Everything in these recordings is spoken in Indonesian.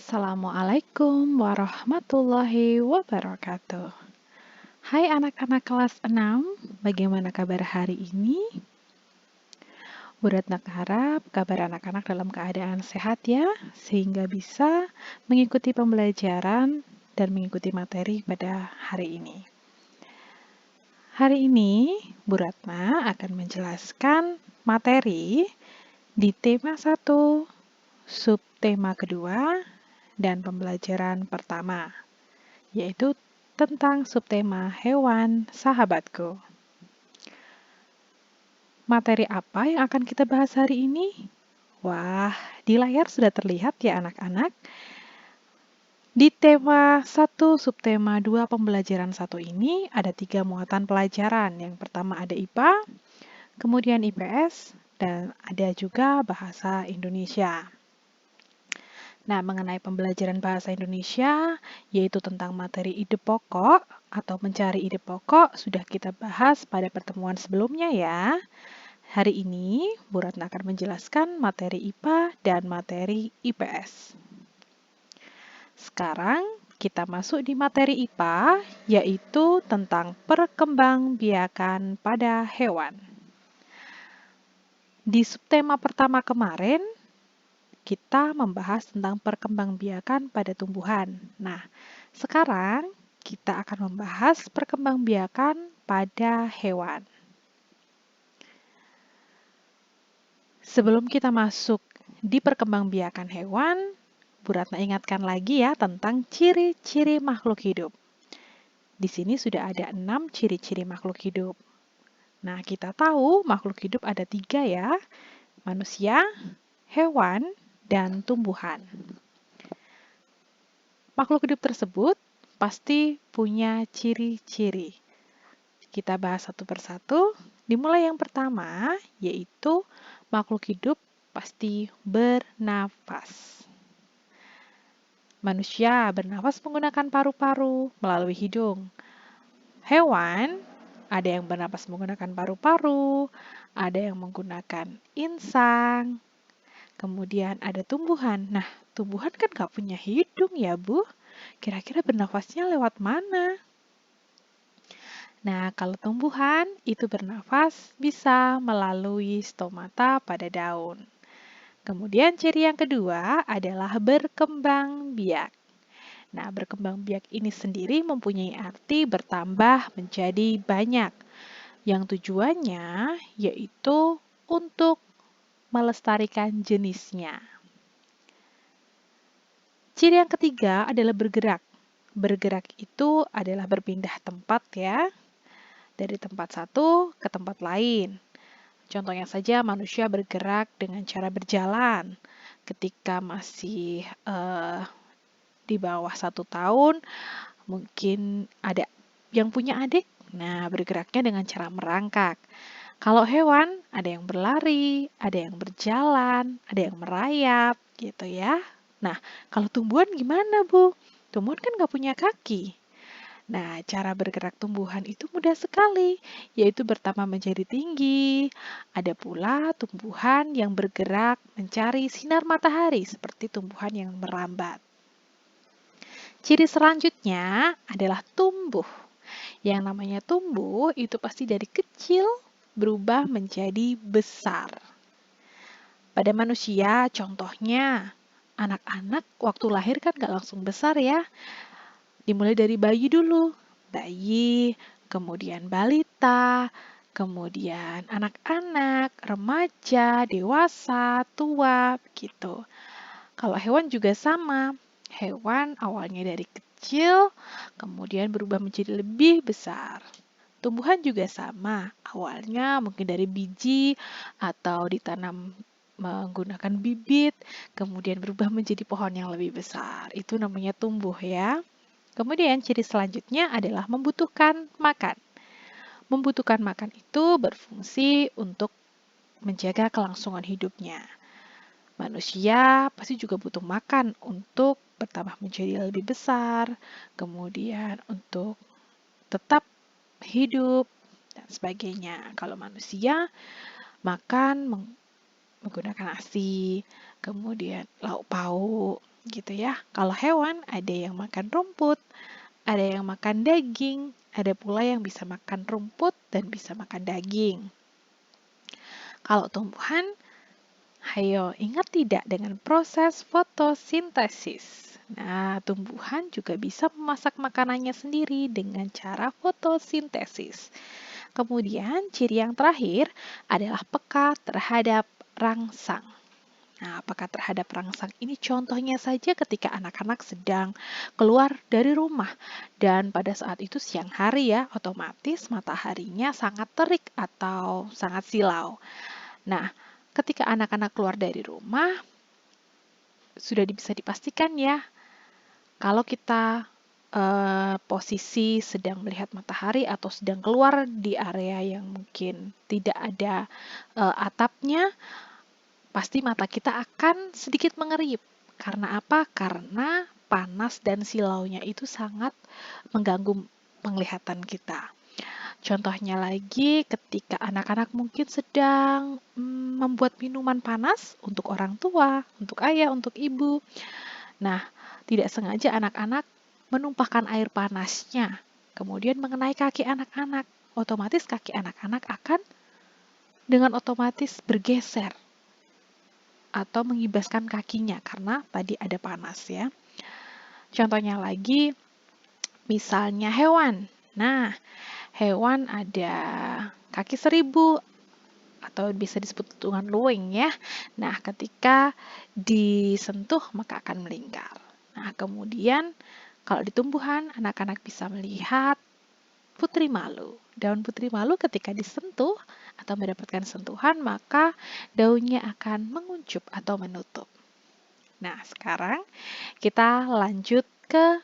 Assalamualaikum warahmatullahi wabarakatuh. Hai anak-anak kelas 6, bagaimana kabar hari ini? Bu Ratna harap kabar anak-anak dalam keadaan sehat ya, sehingga bisa mengikuti pembelajaran dan mengikuti materi pada hari ini. Hari ini, Bu Ratna akan menjelaskan materi di tema 1, subtema kedua, dan pembelajaran pertama, yaitu tentang subtema hewan sahabatku. Materi apa yang akan kita bahas hari ini? Wah, di layar sudah terlihat ya anak-anak. Di tema 1, subtema 2, pembelajaran 1 ini ada 3 muatan pelajaran. Yang pertama ada IPA, kemudian IPS, dan ada juga bahasa Indonesia. Nah, mengenai pembelajaran bahasa Indonesia, yaitu tentang materi ide pokok atau mencari ide pokok, sudah kita bahas pada pertemuan sebelumnya ya. Hari ini, Bu Ratna akan menjelaskan materi IPA dan materi IPS. Sekarang, kita masuk di materi IPA, yaitu tentang perkembangbiakan pada hewan. Di subtema pertama kemarin, kita membahas tentang perkembangbiakan pada tumbuhan. Nah, sekarang kita akan membahas perkembangbiakan pada hewan. Sebelum kita masuk di perkembangbiakan hewan, Bu Ratna ingatkan lagi ya tentang ciri-ciri makhluk hidup. Di sini sudah ada 6 ciri-ciri makhluk hidup. Nah, kita tahu makhluk hidup ada 3 ya, manusia, hewan, dan tumbuhan. Makhluk hidup tersebut pasti punya ciri-ciri. Kita bahas satu persatu. Dimulai yang pertama, yaitu makhluk hidup pasti bernafas. Manusia bernafas menggunakan paru-paru melalui hidung. Hewan ada yang bernafas menggunakan paru-paru, ada yang menggunakan insang. Kemudian ada tumbuhan. Nah, tumbuhan kan gak punya hidung ya, Bu. Kira-kira bernafasnya lewat mana? Nah, kalau tumbuhan itu bernafas bisa melalui stomata pada daun. Kemudian ciri yang kedua adalah berkembang biak. Nah, berkembang biak ini sendiri mempunyai arti bertambah menjadi banyak. Yang tujuannya yaitu untuk melestarikan jenisnya. Ciri yang ketiga adalah bergerak. Bergerak itu adalah berpindah tempat ya, dari tempat satu ke tempat lain. Contohnya saja manusia bergerak dengan cara berjalan. Ketika masih di bawah 1 tahun, mungkin ada yang punya adik, nah bergeraknya dengan cara merangkak. Kalau hewan, ada yang berlari, ada yang berjalan, ada yang merayap, gitu ya. Nah, kalau tumbuhan gimana, Bu? Tumbuhan kan nggak punya kaki. Nah, cara bergerak tumbuhan itu mudah sekali, yaitu pertama menjadi tinggi. Ada pula tumbuhan yang bergerak mencari sinar matahari, seperti tumbuhan yang merambat. Ciri selanjutnya adalah tumbuh. Yang namanya tumbuh itu pasti dari kecil berubah menjadi besar. Pada manusia, contohnya, anak-anak waktu lahir kan gak langsung besar ya. Dimulai dari bayi dulu. Bayi, kemudian balita, kemudian anak-anak, remaja, dewasa, tua, begitu. Kalau hewan juga sama. Hewan awalnya dari kecil, kemudian berubah menjadi lebih besar. Tumbuhan juga sama, awalnya mungkin dari biji atau ditanam menggunakan bibit, kemudian berubah menjadi pohon yang lebih besar. Itu namanya tumbuh ya. Kemudian ciri selanjutnya adalah membutuhkan makan. Membutuhkan makan itu berfungsi untuk menjaga kelangsungan hidupnya. Manusia pasti juga butuh makan untuk bertambah menjadi lebih besar, kemudian untuk tetap hidup, dan sebagainya. Kalau manusia makan menggunakan nasi, kemudian lauk pauk, gitu ya. Kalau hewan ada yang makan rumput, ada yang makan daging, ada pula yang bisa makan rumput dan bisa makan daging. Kalau tumbuhan, ayo ingat tidak dengan proses fotosintesis? Nah, tumbuhan juga bisa memasak makanannya sendiri dengan cara fotosintesis. Kemudian, ciri yang terakhir adalah peka terhadap rangsang. Nah, peka terhadap rangsang ini contohnya saja ketika anak-anak sedang keluar dari rumah dan pada saat itu siang hari ya, otomatis mataharinya sangat terik atau sangat silau. Nah, ketika anak-anak keluar dari rumah, sudah bisa dipastikan ya, kalau kita posisi sedang melihat matahari atau sedang keluar di area yang mungkin tidak ada atapnya, pasti mata kita akan sedikit mengerip. Karena apa? Karena panas dan silaunya itu sangat mengganggu penglihatan kita. Contohnya lagi ketika anak-anak mungkin sedang membuat minuman panas untuk orang tua, untuk ayah, untuk ibu. Nah, tidak sengaja anak-anak menumpahkan air panasnya, kemudian mengenai kaki anak-anak. Otomatis kaki anak-anak akan dengan otomatis bergeser atau mengibaskan kakinya karena tadi ada panas ya. Contohnya lagi, misalnya hewan. Nah, hewan ada kaki 1000 atau bisa disebut dengan luwing ya. Nah, ketika disentuh maka akan melingkar. Nah, kemudian kalau di tumbuhan, anak-anak bisa melihat putri malu. Daun putri malu ketika disentuh atau mendapatkan sentuhan, maka daunnya akan menguncup atau menutup. Nah, sekarang kita lanjut ke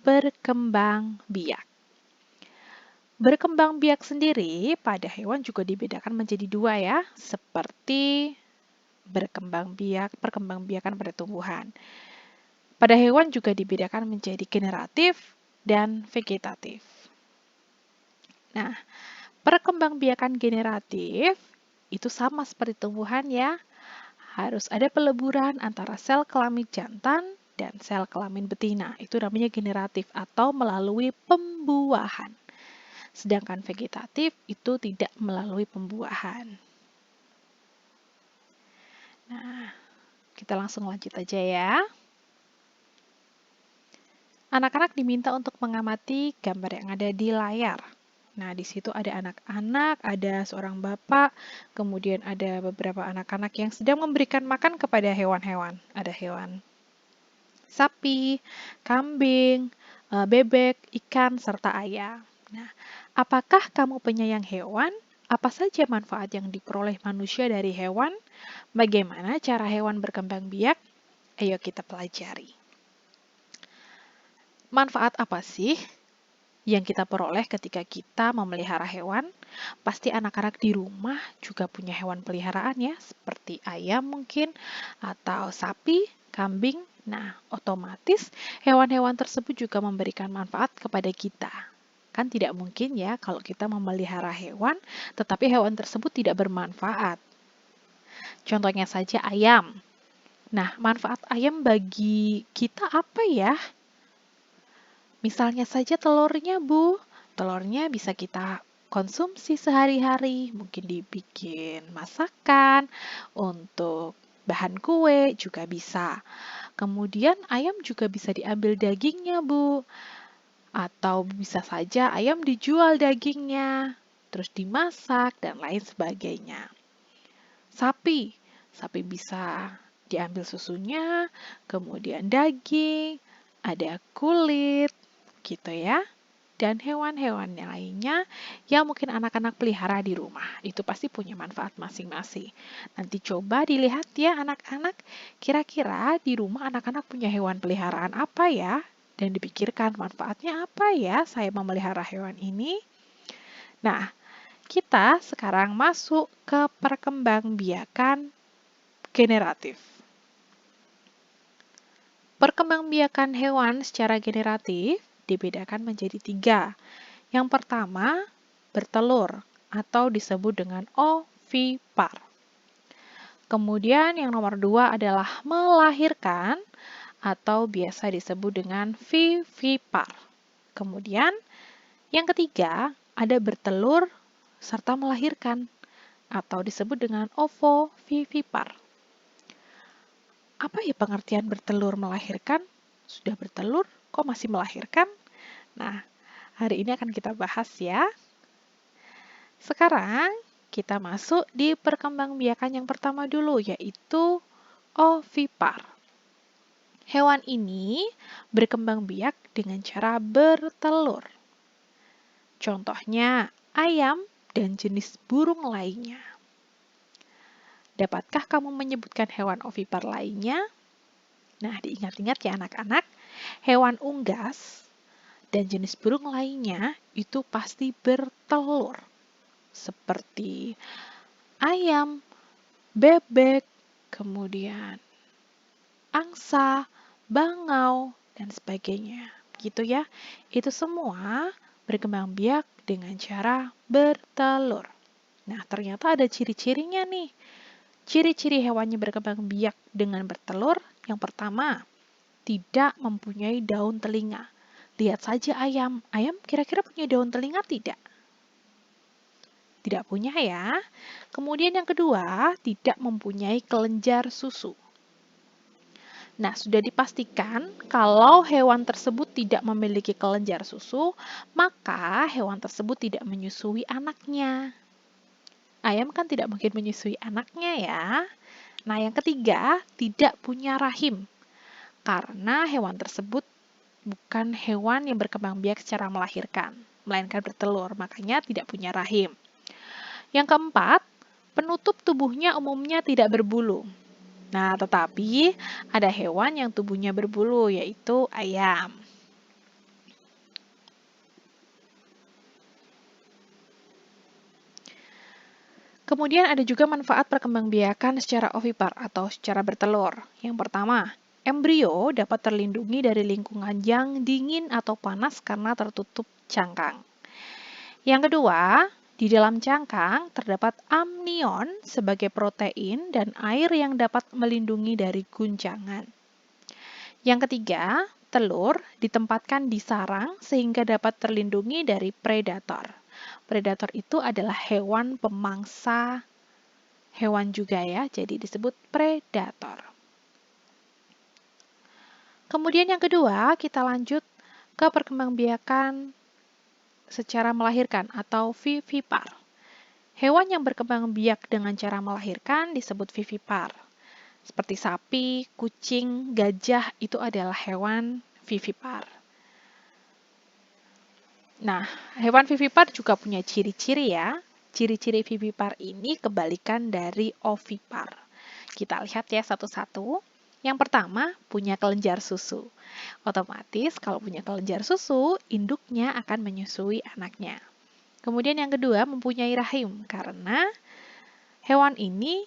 berkembang biak. Berkembang biak sendiri pada hewan juga dibedakan menjadi dua ya, seperti perkembangbiakan pada tumbuhan. Pada hewan juga dibedakan menjadi generatif dan vegetatif. Nah, perkembangbiakan generatif itu sama seperti tumbuhan ya, harus ada peleburan antara sel kelamin jantan dan sel kelamin betina. Itu namanya generatif atau melalui pembuahan. Sedangkan vegetatif itu tidak melalui pembuahan. Nah, kita langsung lanjut aja ya. Anak-anak diminta untuk mengamati gambar yang ada di layar. Nah, di situ ada anak-anak, ada seorang bapak, kemudian ada beberapa anak-anak yang sedang memberikan makan kepada hewan-hewan. Ada hewan sapi, kambing, bebek, ikan, serta ayam. Nah, apakah kamu penyayang hewan? Apa saja manfaat yang diperoleh manusia dari hewan? Bagaimana cara hewan berkembang biak? Ayo kita pelajari. Manfaat apa sih yang kita peroleh ketika kita memelihara hewan? Pasti anak-anak di rumah juga punya hewan peliharaan ya, seperti ayam mungkin, atau sapi, kambing. Nah, otomatis hewan-hewan tersebut juga memberikan manfaat kepada kita. Kan tidak mungkin ya kalau kita memelihara hewan, tetapi hewan tersebut tidak bermanfaat. Contohnya saja ayam. Nah, manfaat ayam bagi kita apa ya? Misalnya saja telurnya, Bu. Telurnya bisa kita konsumsi sehari-hari, mungkin dibikin masakan, untuk bahan kue juga bisa. Kemudian ayam juga bisa diambil dagingnya, Bu. Atau bisa saja ayam dijual dagingnya, terus dimasak, dan lain sebagainya. Sapi bisa diambil susunya, kemudian daging, ada kulit, gitu ya. Dan hewan-hewan lainnya yang mungkin anak-anak pelihara di rumah. Itu pasti punya manfaat masing-masing. Nanti coba dilihat ya anak-anak, kira-kira di rumah anak-anak punya hewan peliharaan apa ya? Dan dipikirkan manfaatnya apa ya saya memelihara hewan ini? Nah, kita sekarang masuk ke perkembangbiakan generatif. Perkembangbiakan hewan secara generatif dibedakan menjadi 3. Yang pertama, bertelur atau disebut dengan ovipar. Kemudian yang nomor 2 adalah melahirkan atau biasa disebut dengan vivipar. Kemudian, yang ketiga, ada bertelur serta melahirkan atau disebut dengan ovovivipar. Apa ya pengertian bertelur melahirkan? Sudah bertelur, kok masih melahirkan? Nah, hari ini akan kita bahas ya. Sekarang, kita masuk di perkembangbiakan yang pertama dulu, yaitu ovipar. Hewan ini berkembang biak dengan cara bertelur. Contohnya, ayam dan jenis burung lainnya. Dapatkah kamu menyebutkan hewan ovipar lainnya? Nah, diingat-ingat ya anak-anak, hewan unggas dan jenis burung lainnya itu pasti bertelur. Seperti ayam, bebek, kemudian angsa, bangau, dan sebagainya. Gitu ya. Itu semua berkembang biak dengan cara bertelur. Nah, ternyata ada ciri-cirinya nih. Ciri-ciri hewannya berkembang biak dengan bertelur, yang pertama, tidak mempunyai daun telinga. Lihat saja ayam. Ayam kira-kira punya daun telinga tidak? Tidak punya ya. Kemudian yang kedua, tidak mempunyai kelenjar susu. Nah, sudah dipastikan kalau hewan tersebut tidak memiliki kelenjar susu, maka hewan tersebut tidak menyusui anaknya. Ayam kan tidak mungkin menyusui anaknya ya. Nah, yang ketiga, tidak punya rahim. Karena hewan tersebut bukan hewan yang berkembang biak secara melahirkan, melainkan bertelur, makanya tidak punya rahim. Yang keempat, penutup tubuhnya umumnya tidak berbulu. Nah, tetapi ada hewan yang tubuhnya berbulu, yaitu ayam. Kemudian ada juga manfaat perkembangbiakan secara ovipar atau secara bertelur. Yang pertama, embrio dapat terlindungi dari lingkungan yang dingin atau panas karena tertutup cangkang. Yang kedua, di dalam cangkang terdapat amnion sebagai protein dan air yang dapat melindungi dari guncangan. Yang ketiga, telur ditempatkan di sarang sehingga dapat terlindungi dari predator. Predator itu adalah hewan pemangsa hewan juga ya, jadi disebut predator. Kemudian yang kedua, kita lanjut ke perkembangbiakan secara melahirkan atau vivipar. Hewan yang berkembang biak dengan cara melahirkan disebut vivipar. Seperti sapi, kucing, gajah itu adalah hewan vivipar. Nah, hewan vivipar juga punya ciri-ciri ya. Ciri-ciri vivipar ini kebalikan dari ovipar. Kita lihat ya satu-satu. Yang pertama, punya kelenjar susu. Otomatis kalau punya kelenjar susu, induknya akan menyusui anaknya. Kemudian yang kedua, mempunyai rahim karena hewan ini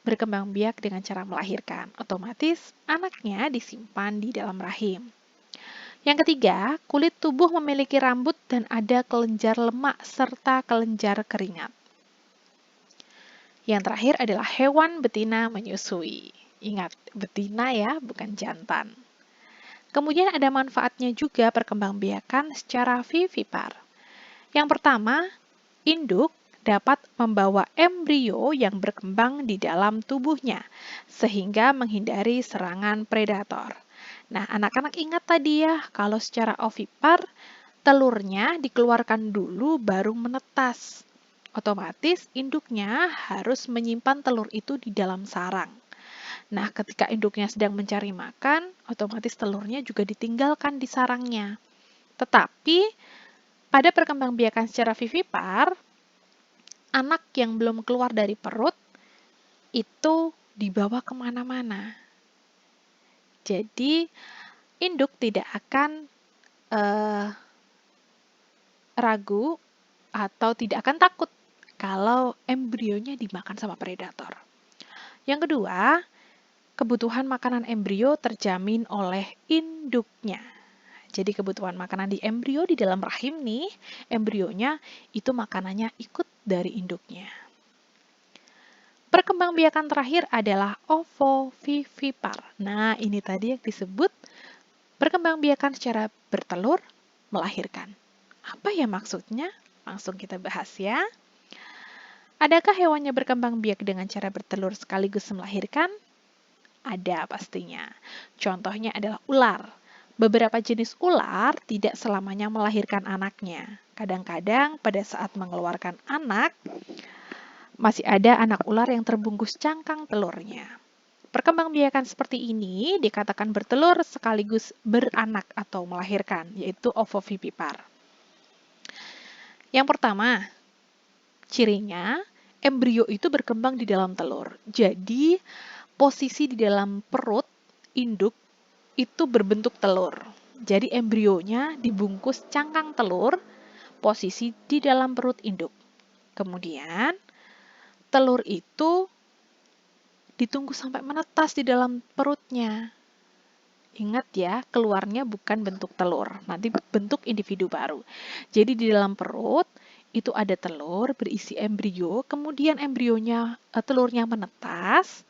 berkembang biak dengan cara melahirkan. Otomatis anaknya disimpan di dalam rahim. Yang ketiga, kulit tubuh memiliki rambut dan ada kelenjar lemak serta kelenjar keringat. Yang terakhir adalah hewan betina menyusui. Ingat, betina ya, bukan jantan. Kemudian ada manfaatnya juga perkembangbiakan secara vivipar. Yang pertama, induk dapat membawa embrio yang berkembang di dalam tubuhnya, sehingga menghindari serangan predator. Nah, anak-anak ingat tadi ya, kalau secara ovipar, telurnya dikeluarkan dulu baru menetas. Otomatis induknya harus menyimpan telur itu di dalam sarang. Nah, ketika induknya sedang mencari makan, otomatis telurnya juga ditinggalkan di sarangnya. Tetapi, pada perkembangbiakan secara vivipar, anak yang belum keluar dari perut itu dibawa kemana-mana. Jadi, induk tidak akan ragu atau tidak akan takut kalau embrionya dimakan sama predator. Yang kedua, kebutuhan makanan embrio terjamin oleh induknya. Jadi kebutuhan makanan di embrio di dalam rahim nih, embrionya itu makanannya ikut dari induknya. Perkembangbiakan terakhir adalah ovovivipar. Nah, ini tadi yang disebut perkembangbiakan secara bertelur melahirkan. Apa ya maksudnya? Langsung kita bahas ya. Adakah hewannya berkembang biak dengan cara bertelur sekaligus melahirkan? Ada pastinya. Contohnya adalah ular. Beberapa jenis ular tidak selamanya melahirkan anaknya. Kadang-kadang pada saat mengeluarkan anak, masih ada anak ular yang terbungkus cangkang telurnya. Perkembangbiakan seperti ini dikatakan bertelur sekaligus beranak atau melahirkan, yaitu ovovivipar. Yang pertama, cirinya embrio itu berkembang di dalam telur. Jadi, posisi di dalam perut induk itu berbentuk telur. Jadi, embrionya dibungkus cangkang telur, posisi di dalam perut induk. Kemudian, telur itu ditunggu sampai menetas di dalam perutnya. Ingat ya, keluarnya bukan bentuk telur, nanti bentuk individu baru. Jadi di dalam perut itu ada telur berisi embrio, kemudian telurnya menetas.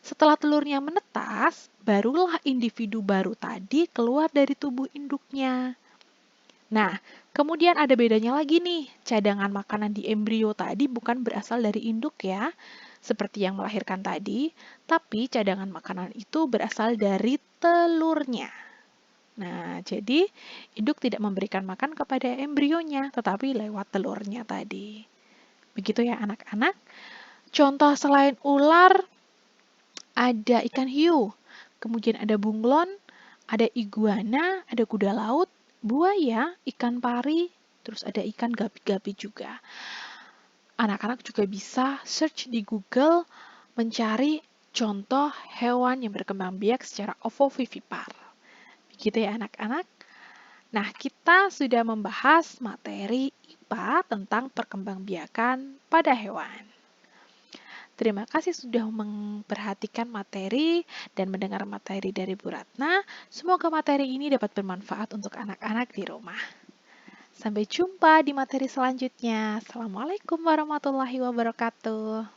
Setelah telurnya menetas, barulah individu baru tadi keluar dari tubuh induknya. Nah, kemudian ada bedanya lagi nih, cadangan makanan di embrio tadi bukan berasal dari induk ya, seperti yang melahirkan tadi, tapi cadangan makanan itu berasal dari telurnya. Nah, jadi induk tidak memberikan makan kepada embrionya, tetapi lewat telurnya tadi. Begitu ya anak-anak. Contoh selain ular, ada ikan hiu, kemudian ada bunglon, ada iguana, ada kuda laut, buaya, ikan pari, terus ada ikan gapi-gapi juga. Anak-anak juga bisa search di Google mencari contoh hewan yang berkembang biak secara ovovivipar. Begitu ya anak-anak. Nah, kita sudah membahas materi IPA tentang perkembangbiakan pada hewan. Terima kasih sudah memperhatikan materi dan mendengar materi dari Bu Ratna. Semoga materi ini dapat bermanfaat untuk anak-anak di rumah. Sampai jumpa di materi selanjutnya. Assalamualaikum warahmatullahi wabarakatuh.